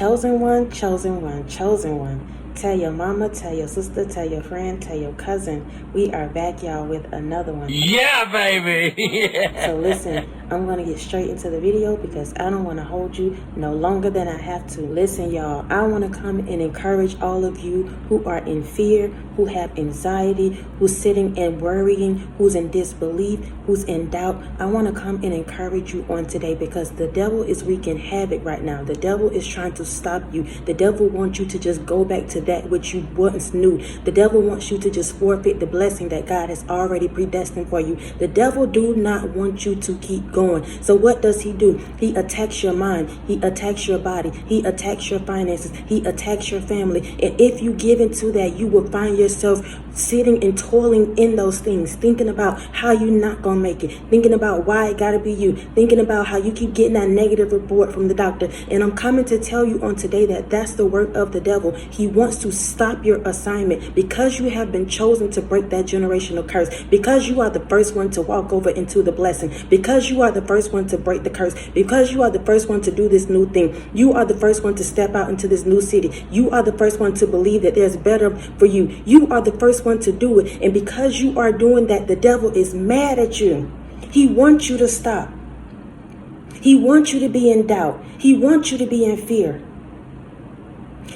Chosen one, chosen one, chosen one. Tell your mama, tell your sister, tell your friend, tell your cousin. We are back, y'all, with another one. Yeah, baby. Yeah. So listen, I'm going to get straight into the video because I don't want to hold you no longer than I have to. Listen, y'all, I want to come and encourage all of you who are in fear, who have anxiety, who's sitting and worrying, who's in disbelief, who's in doubt. I want to come and encourage you on today because the devil is wreaking havoc right now. The devil is trying to stop you. The devil wants you to just go back to that which you once knew. The devil wants you to just forfeit the blessing that God has already predestined for you. The devil do not want you to keep going. So what does he do? He attacks your mind. He attacks your body. He attacks your finances. He attacks your family. And if you give into that, you will find yourself sitting and toiling in those things, thinking about how you're not going to make it, thinking about why it got to be you, thinking about how you keep getting that negative report from the doctor. And I'm coming to tell you on today that that's the work of the devil. He wants to stop your assignment because you have been chosen to break that generational curse, because you are the first one to walk over into the blessing, because you are the first one to break the curse, because you are the first one to do this new thing. You are the first one to step out into this new city. You are the first one to believe that there's better for you. You are the first one to do it. And because you are doing that, the devil is mad at you. He wants you to stop. He wants you to be in doubt. He wants you to be in fear.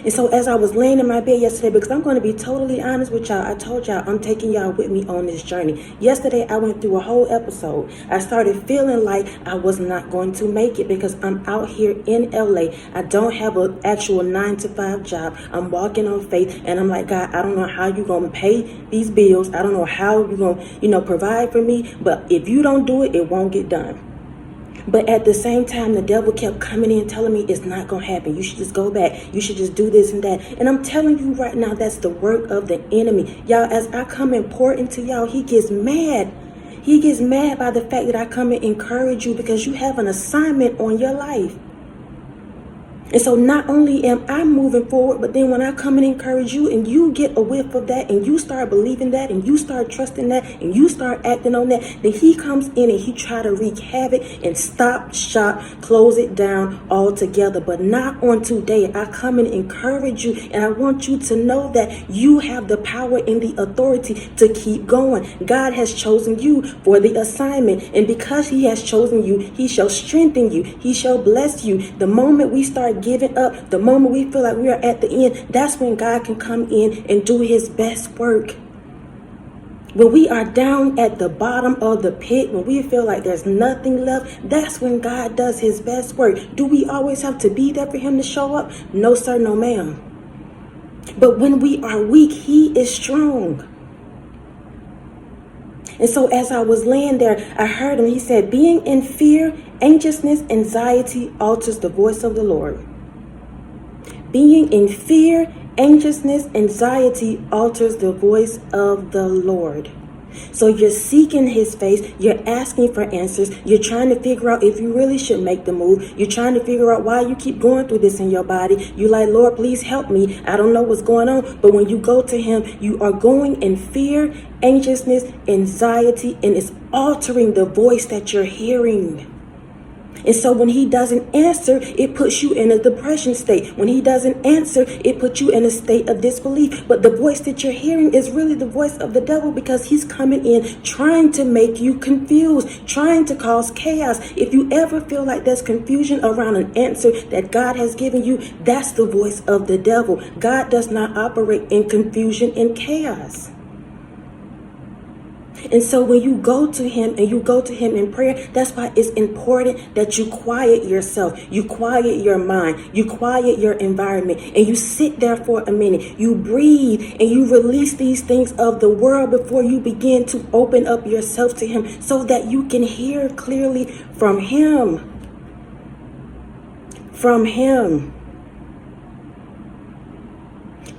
And so as I was laying in my bed yesterday, because I'm going to be totally honest with y'all, I told y'all I'm taking y'all with me on this journey. Yesterday, I went through a whole episode. I started feeling like I was not going to make it because I'm out here in LA. I don't have an actual 9-to-5 job. I'm walking on faith. And I'm like, God, I don't know how you're going to pay these bills. I don't know how you're going to, provide for me. But if you don't do it, it won't get done. But at the same time, the devil kept coming in telling me it's not going to happen. You should just go back. You should just do this and that. And I'm telling you right now, that's the work of the enemy. Y'all, as I come and pour into y'all, he gets mad. He gets mad by the fact that I come and encourage you because you have an assignment on your life. And so not only am I moving forward, but then when I come and encourage you and you get a whiff of that and you start believing that and you start trusting that and you start acting on that, then he comes in and he try to wreak havoc and stop shop, close it down altogether. But not on today. I come and encourage you and I want you to know that you have the power and the authority to keep going. God has chosen you for the assignment. And because he has chosen you, he shall strengthen you. He shall bless you. The moment we start giving up, the moment we feel like we are at the end, that's when God can come in and do his best work. When we are down at the bottom of the pit, when we feel like there's nothing left, that's when God does his best work. Do we always have to be there for him to show up? No, sir, no, ma'am. But when we are weak, he is strong. And so as I was laying there, I heard him. He said, being in fear, anxiousness, anxiety alters the voice of the Lord. Being in fear, anxiousness, anxiety alters the voice of the Lord. So you're seeking his face. You're asking for answers. You're trying to figure out if you really should make the move. You're trying to figure out why you keep going through this in your body. You're like, Lord, please help me. I don't know what's going on. But when you go to him, you are going in fear, anxiousness, anxiety, and it's altering the voice that you're hearing. And so when he doesn't answer, it puts you in a depression state. When he doesn't answer, it puts you in a state of disbelief. But the voice that you're hearing is really the voice of the devil because he's coming in trying to make you confused, trying to cause chaos. If you ever feel like there's confusion around an answer that God has given you, that's the voice of the devil. God does not operate in confusion and chaos. And so when you go to him and you go to him in prayer, that's why it's important that you quiet yourself. You quiet your mind. You quiet your environment. And you sit there for a minute. You breathe and you release these things of the world before you begin to open up yourself to him so that you can hear clearly from him. From him.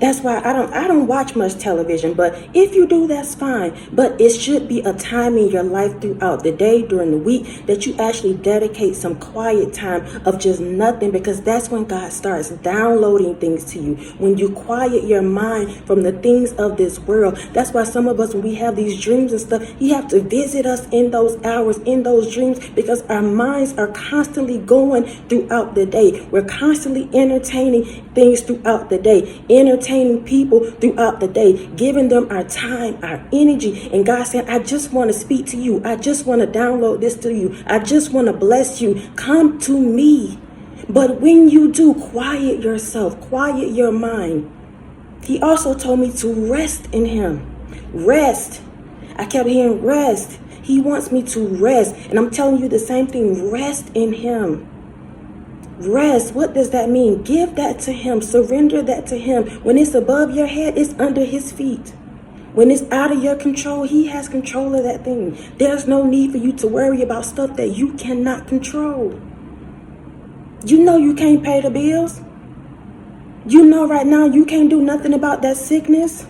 That's why I don't watch much television, but if you do, that's fine. But it should be a time in your life throughout the day, during the week, that you actually dedicate some quiet time of just nothing, because that's when God starts downloading things to you. When you quiet your mind from the things of this world. That's why some of us, when we have these dreams and stuff, He have to visit us in those hours, in those dreams, because our minds are constantly going throughout the day. We're constantly entertaining things throughout the day, entertaining people throughout the day, giving them our time, our energy. And God said, I just want to speak to you. I just want to download this to you. I just want to bless you. Come to me. But when you do, quiet yourself, quiet your mind. He also told me to rest in Him. Rest. I kept hearing rest. He wants me to rest. And I'm telling you the same thing. Rest in Him. Rest. What does that mean? Give that to Him. Surrender that to Him. When it's above your head, it's under His feet. When it's out of your control, He has control of that thing. There's no need for you to worry about stuff that you cannot control. You know you can't pay the bills. You know right now you can't do nothing about that sickness.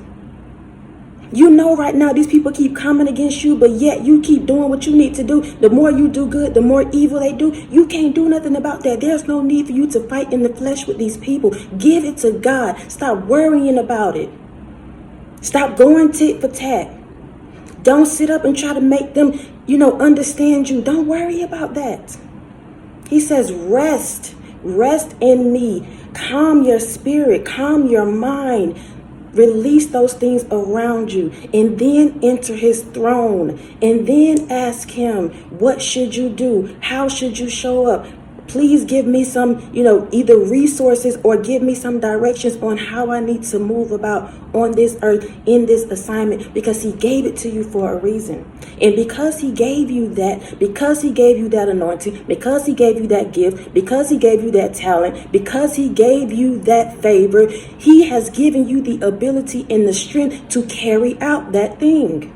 You know right now these people keep coming against you, but yet you keep doing what you need to do. The more you do good, the more evil they do. You can't do nothing about that. There's no need for you to fight in the flesh with these people. Give it to God. Stop worrying about it. Stop going tit for tat. Don't sit up and try to make them, understand you. Don't worry about that. He says, rest. Rest in me. Calm your spirit. Calm your mind. Release those things around you, and then enter His throne, and then ask Him, what should you do? How should you show up? Please give me some, either resources or give me some directions on how I need to move about on this earth in this assignment, because He gave it to you for a reason. And because He gave you that, because He gave you that anointing, because He gave you that gift, because He gave you that talent, because He gave you that favor, He has given you the ability and the strength to carry out that thing.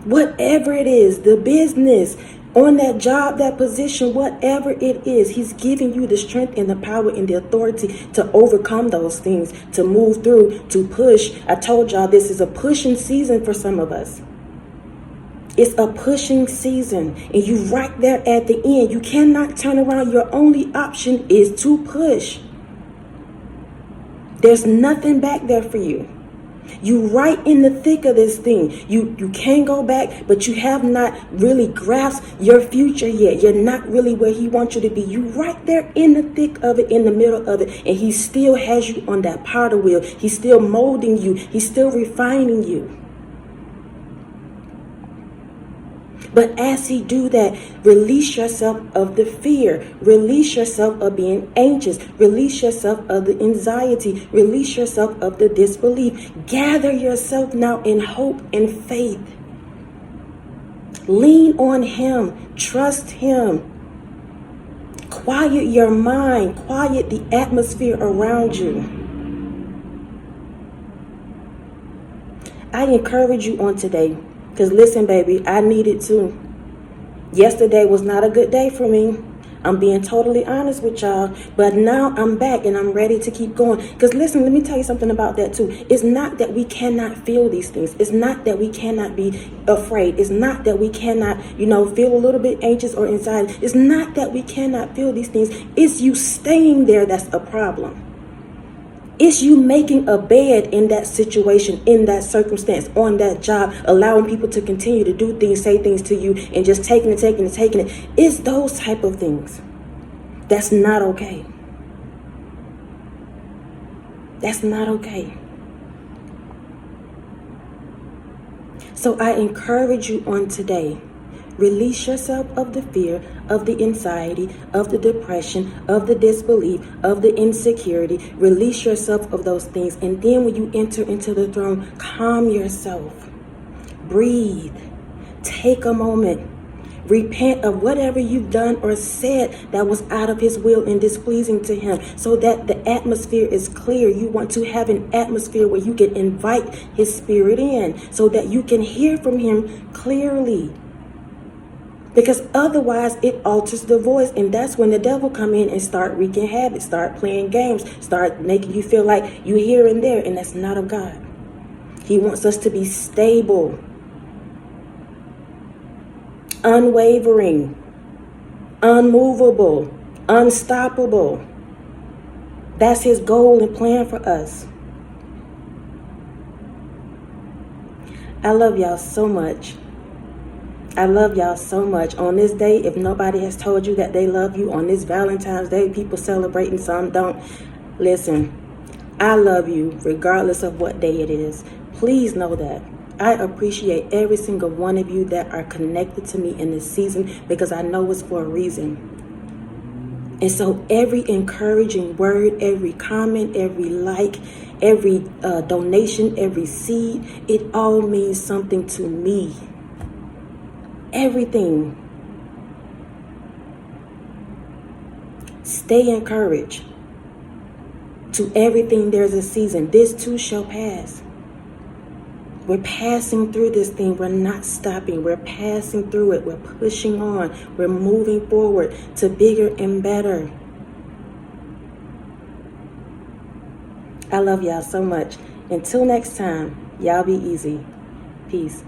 Whatever it is, the business, on that job, that position, whatever it is, He's giving you the strength and the power and the authority to overcome those things, to move through, to push. I told y'all this is a pushing season for some of us. It's a pushing season, and you right there at the end. You cannot turn around. Your only option is to push. There's nothing back there for you. You right in the thick of this thing. You can't go back, but you have not really grasped your future yet. You're not really where He wants you to be. You right there in the thick of it, in the middle of it, and He still has you on that potter wheel. He's still molding you. He's still refining you. But as He do that, release yourself of the fear. Release yourself of being anxious. Release yourself of the anxiety. Release yourself of the disbelief. Gather yourself now in hope and faith. Lean on Him. Trust Him. Quiet your mind. Quiet the atmosphere around you. I encourage you on today. Because listen, baby, I need it too. Yesterday was not a good day for me. I'm being totally honest with y'all. But now I'm back and I'm ready to keep going. Because listen, let me tell you something about that too. It's not that we cannot feel these things. It's not that we cannot be afraid. It's not that we cannot, feel a little bit anxious or anxiety. It's not that we cannot feel these things. It's you staying there that's a problem. It's you making a bed in that situation, in that circumstance, on that job, allowing people to continue to do things, say things to you, and just taking it. It's those type of things. That's not okay. That's not okay. So I encourage you on today. Release yourself of the fear, of the anxiety, of the depression, of the disbelief, of the insecurity. Release yourself of those things. And then when you enter into the throne, calm yourself. Breathe. Take a moment. Repent of whatever you've done or said that was out of His will and displeasing to Him, so that the atmosphere is clear. You want to have an atmosphere where you can invite His Spirit in, so that you can hear from Him clearly. Because otherwise it alters the voice, and that's when the devil come in and start wreaking havoc, start playing games, start making you feel like you here and there, and that's not of God. He wants us to be stable, unwavering, unmovable, unstoppable. That's his goal and plan for us. I love y'all so much. I love y'all so much. On this day, if nobody has told you that they love you, on this Valentine's Day, people celebrating, some don't. Listen, I love you regardless of what day it is. Please know that. I appreciate every single one of you that are connected to me in this season, because I know it's for a reason. And so every encouraging word, every comment, every like, every donation, every seed, it all means something to me. Everything. Stay encouraged. To everything there's a season. This too shall pass. We're passing through this thing. We're not stopping. We're passing through it. We're pushing on. We're moving forward to bigger and better. I love y'all so much. Until next time, y'all be easy. Peace.